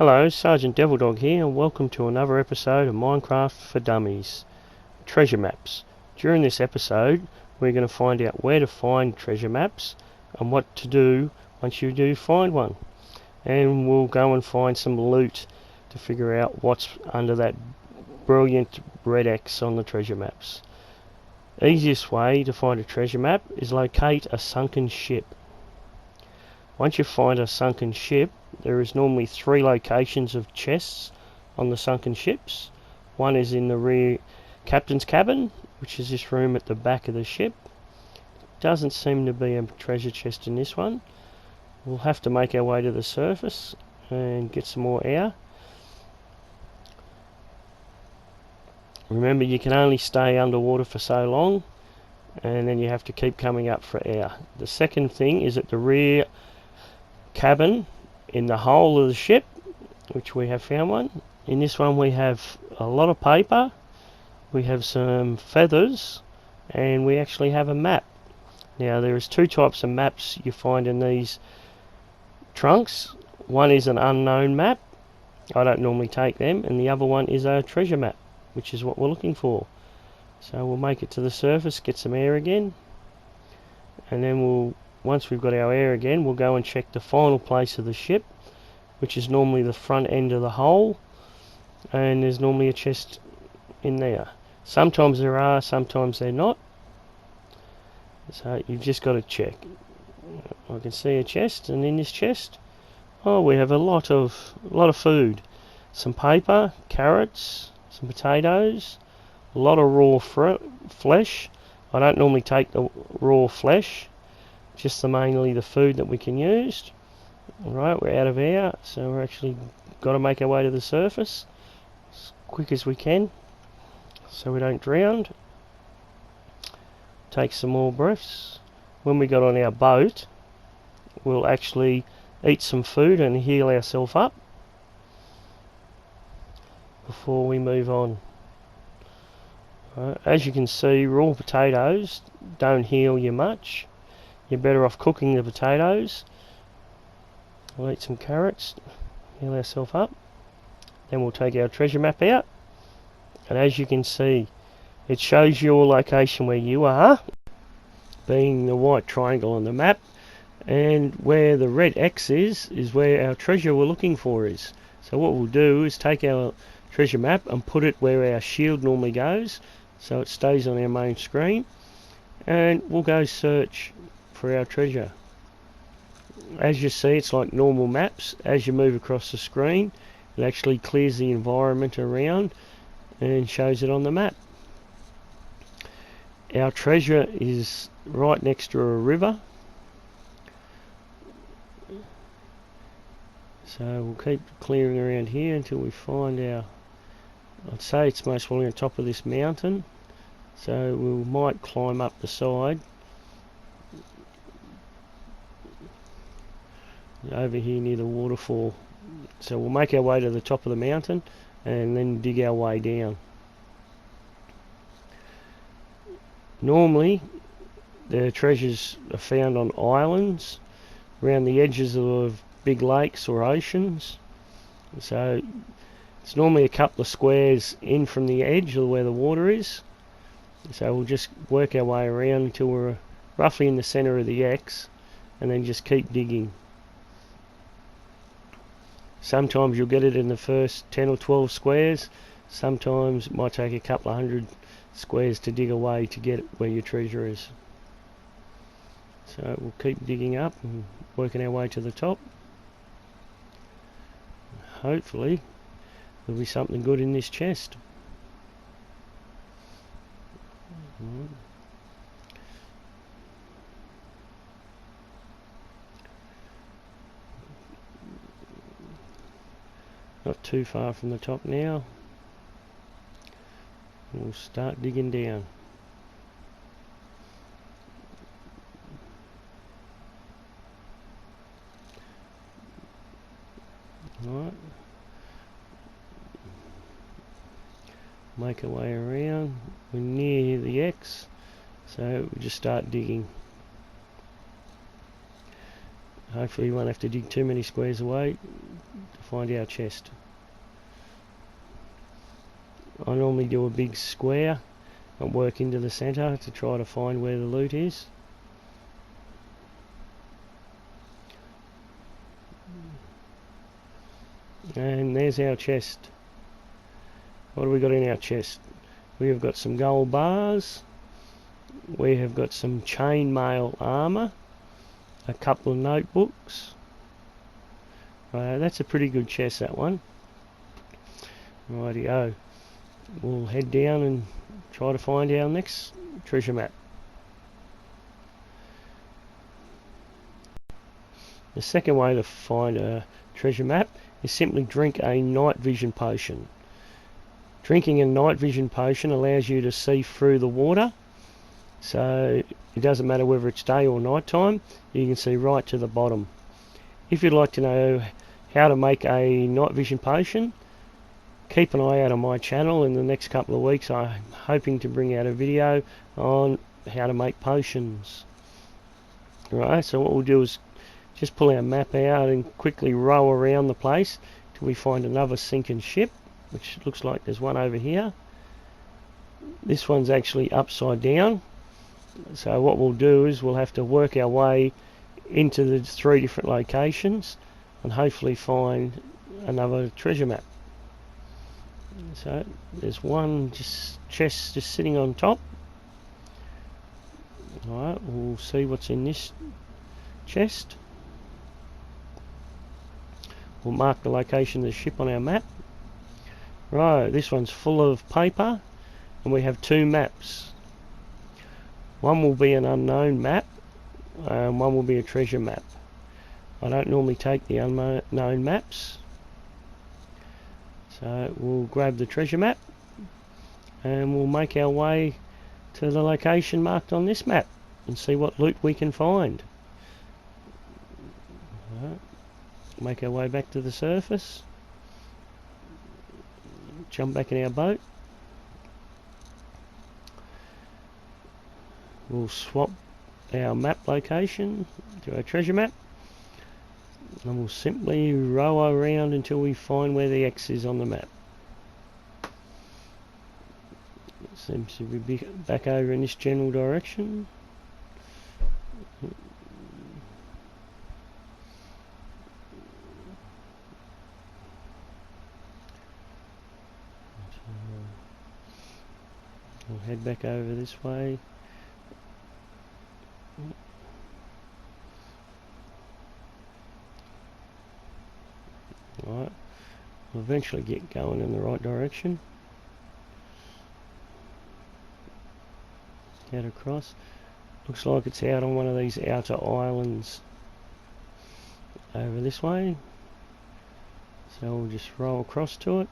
Hello, Sergeant Devilldog here, and welcome to another episode of Minecraft for Dummies, Treasure Maps. During this episode, we're going to find out where to find treasure maps and what to do once you do find one. And we'll go and find some loot to figure out what's under that brilliant red X on the treasure maps. Easiest way to find a treasure map is locate a sunken ship. Once you find a sunken ship, there is normally 3 locations of chests on the sunken ships. One is in the rear captain's cabin, which is this room at the back of the ship. Doesn't seem to be a treasure chest in this one. We'll have to make our way to the surface and get some more air. Remember, you can only stay underwater for so long, and then you have to keep coming up for air. The second thing is at the rear cabin in the hull of the ship, which we have found one. In this one we have a lot of paper, we have some feathers, and we actually have a map. Now there is 2 types of maps you find in these trunks. One is an unknown map, I don't normally take them, and the other one is a treasure map, which is what we're looking for. So we'll make it to the surface, get some air again, and then once we've got our air again, we'll go and check the final place of the ship, which is normally the front end of the hull, and there's normally a chest in there. Sometimes there are, sometimes they're not, so you've just got to check. I can see a chest, and in this chest, we have a lot of food. Some paper, carrots, some potatoes, a lot of raw flesh. I don't normally take the raw flesh, just mainly the food that we can use. Alright, we're out of air, so we're actually got to make our way to the surface as quick as we can so we don't drown. Take some more breaths. When we got on our boat, we'll actually eat some food and heal ourselves up before we move on. As you can see, raw potatoes don't heal you much. You're better off cooking the potatoes. We'll eat some carrots, heal ourselves up. Then we'll take our treasure map out. And as you can see, it shows your location where you are, being the white triangle on the map. And where the red X is where our treasure we're looking for is. So what we'll do is take our treasure map and put it where our shield normally goes, so it stays on our main screen. And we'll go search for our treasure. As you see, it's like normal maps. As you move across the screen, it actually clears the environment around and shows it on the map. Our treasure is right next to a river, so we'll keep clearing around here until we find I'd say it's most probably on top of this mountain, so we might climb up the side over here near the waterfall. So we'll make our way to the top of the mountain and then dig our way down. Normally the treasures are found on islands around the edges of big lakes or oceans, so it's normally a couple of squares in from the edge of where the water is. So we'll just work our way around until we're roughly in the center of the X, and then just keep digging. Sometimes you'll get it in the first 10 or 12 squares. Sometimes it might take a couple of 100 squares to dig away to get where your treasure is. So we'll keep digging up and working our way to the top. Hopefully there'll be something good in this chest. Not too far from the top now. We'll start digging down. Alright. Make our way around. We're near the X, so we just start digging. Hopefully we won't have to dig too many squares away to find our chest. I normally do a big square and work into the centre to try to find where the loot is. And there's our chest. What have we got in our chest? We have got some gold bars. We have got some chainmail armour. A couple of notebooks. That's a pretty good chest, that one. Rightio. We'll head down and try to find our next treasure map. The second way to find a treasure map is simply drink a night vision potion. Drinking a night vision potion allows you to see through the water, so it doesn't matter whether it's day or night time, you can see right to the bottom. If you'd like to know how to make a night vision potion, keep an eye out on my channel. In the next couple of weeks I'm hoping to bring out a video on how to make potions. Right, so what we'll do is just pull our map out and quickly row around the place till we find another sinking ship, which looks like there's one over here. This one's actually upside down, so what we'll do is we'll have to work our way into the 3 different locations and hopefully find another treasure map. So there's one chest just sitting on top. Alright, we'll see what's in this chest. We'll mark the location of the ship on our map. Right, this one's full of paper and we have 2 maps. One will be an unknown map and one will be a treasure map. I don't normally take the unknown maps, so we'll grab the treasure map and we'll make our way to the location marked on this map and see what loot we can find. Right. Make our way back to the surface, jump back in our boat. We'll swap our map location to our treasure map and we'll simply row around until we find where the X is on the map. It seems to be back over in this general direction. We'll head back over this way. Right, we'll eventually get going in the right direction. Head across. Looks like it's out on one of these outer islands over this way. So we'll just roll across to it.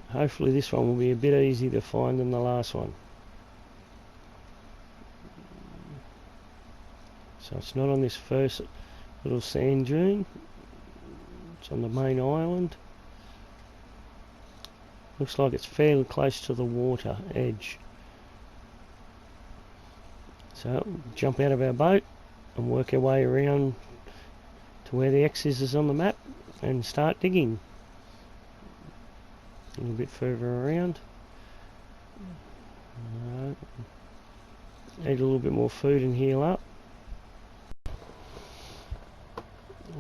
Hopefully this one will be a bit easier to find than the last one. So it's not on this first little sand dune, it's on the main island. Looks like it's fairly close to the water edge. So jump out of our boat and work our way around to where the X is on the map and start digging. A little bit further around. Right. Eat a little bit more food and heal up.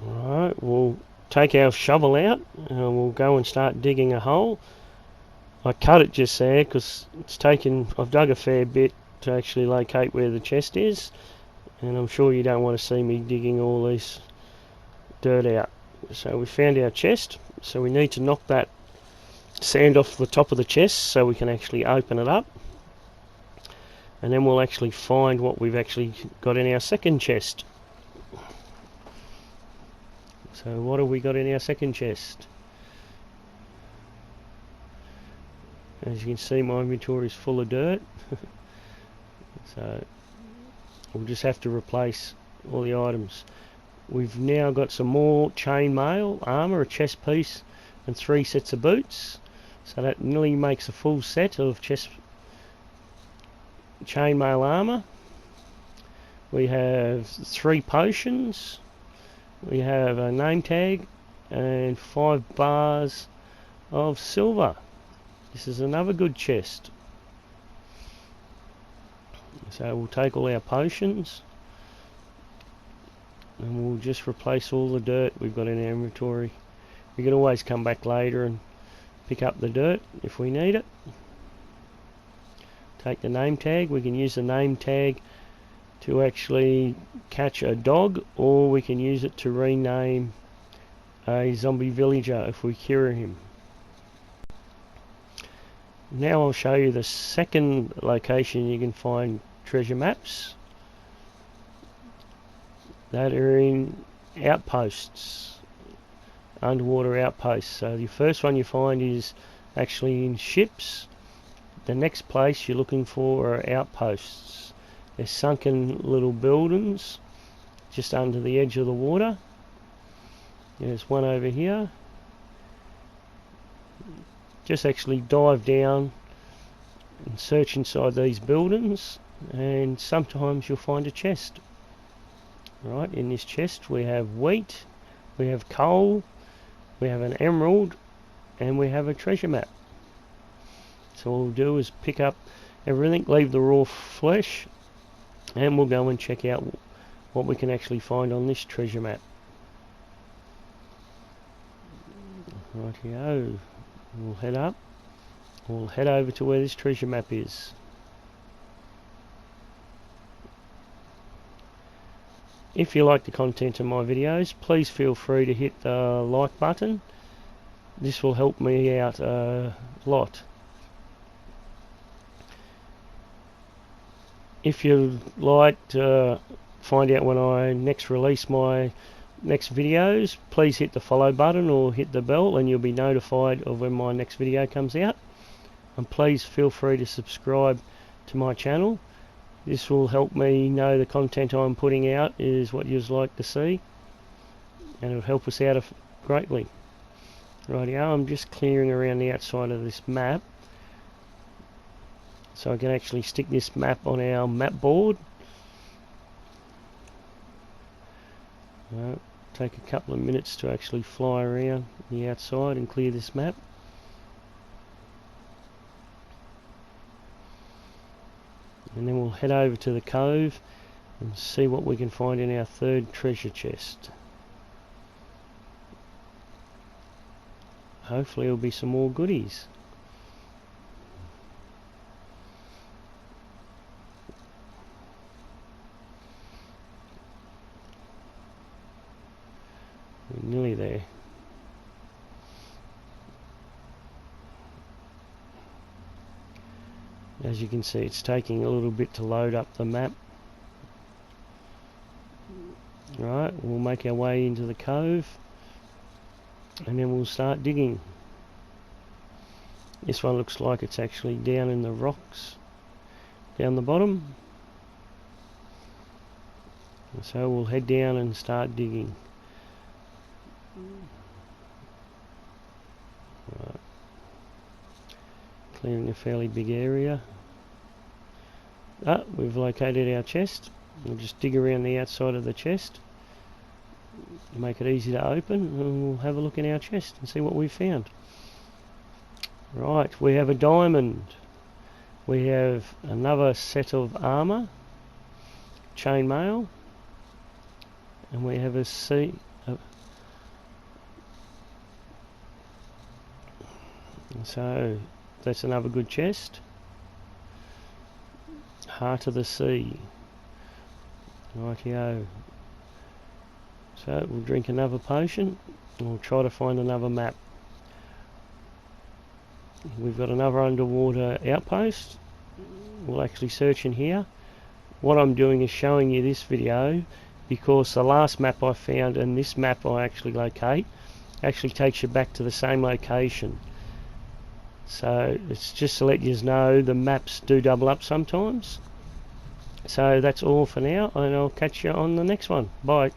Alright, we'll take our shovel out and we'll go and start digging a hole. I cut it just there because it's taken, I've dug a fair bit to actually locate where the chest is, and I'm sure you don't want to see me digging all this dirt out. So we found our chest, so we need to knock that sand off the top of the chest so we can actually open it up, and then we'll actually find what we've actually got in our second chest. So what have we got in our second chest? As you can see, my inventory is full of dirt. So we'll just have to replace all the items. We've now got some more chainmail armour, a chest piece and 3 sets of boots. So that nearly makes a full set of chest chainmail armor. We have 3 potions. We have a name tag and 5 bars of silver. This is another good chest. So we'll take all our potions and we'll just replace all the dirt we've got in our inventory. We can always come back later and pick up the dirt if we need it. Take the name tag. We can use the name tag to actually catch a dog, or we can use it to rename a zombie villager if we cure him. Now I'll show you the second location you can find treasure maps that are in outposts, underwater outposts. So the first one you find is actually in ships. The next place you're looking for are outposts. They're sunken little buildings just under the edge of the water. There's one over here. Just actually dive down and search inside these buildings, and sometimes you'll find a chest. Right, in this chest we have wheat, we have coal, we have an emerald, and we have a treasure map. So all we'll do is pick up everything, leave the raw flesh, and we'll go and check out what we can actually find on this treasure map. Rightio, we'll head up. We'll head over to where this treasure map is. If you like the content of my videos, please feel free to hit the like button. This will help me out a lot. If you'd like to find out when I next release my next videos, please hit the follow button or hit the bell and you'll be notified of when my next video comes out. And please feel free to subscribe to my channel. This will help me know the content I'm putting out is what you'd like to see, and it'll help us out greatly. Rightio, I'm just clearing around the outside of this map so I can actually stick this map on our map board. Take a couple of minutes to actually fly around the outside and clear this map. And then we'll head over to the cove and see what we can find in our third treasure chest. Hopefully there'll be some more goodies. We're nearly there. As you can see, it's taking a little bit to load up the map. Right, we'll make our way into the cove and then we'll start digging. This one looks like it's actually down in the rocks down the bottom, so we'll head down and start digging. Right. Clearing a fairly big area. We've located our chest. We'll just dig around the outside of the chest, make it easy to open, and we'll have a look in our chest and see what we've found. Right, we have a diamond. We have another set of armor, chainmail, and we have a sea. So that's another good chest. Heart of the sea. Rightio. So we'll drink another potion and we'll try to find another map. We've got another underwater outpost. We'll actually search in here. What I'm doing is showing you this video because the last map I found and this map I actually locate actually takes you back to the same location. So it's just to let you know the maps do double up sometimes. So that's all for now, and I'll catch you on the next one. Bye.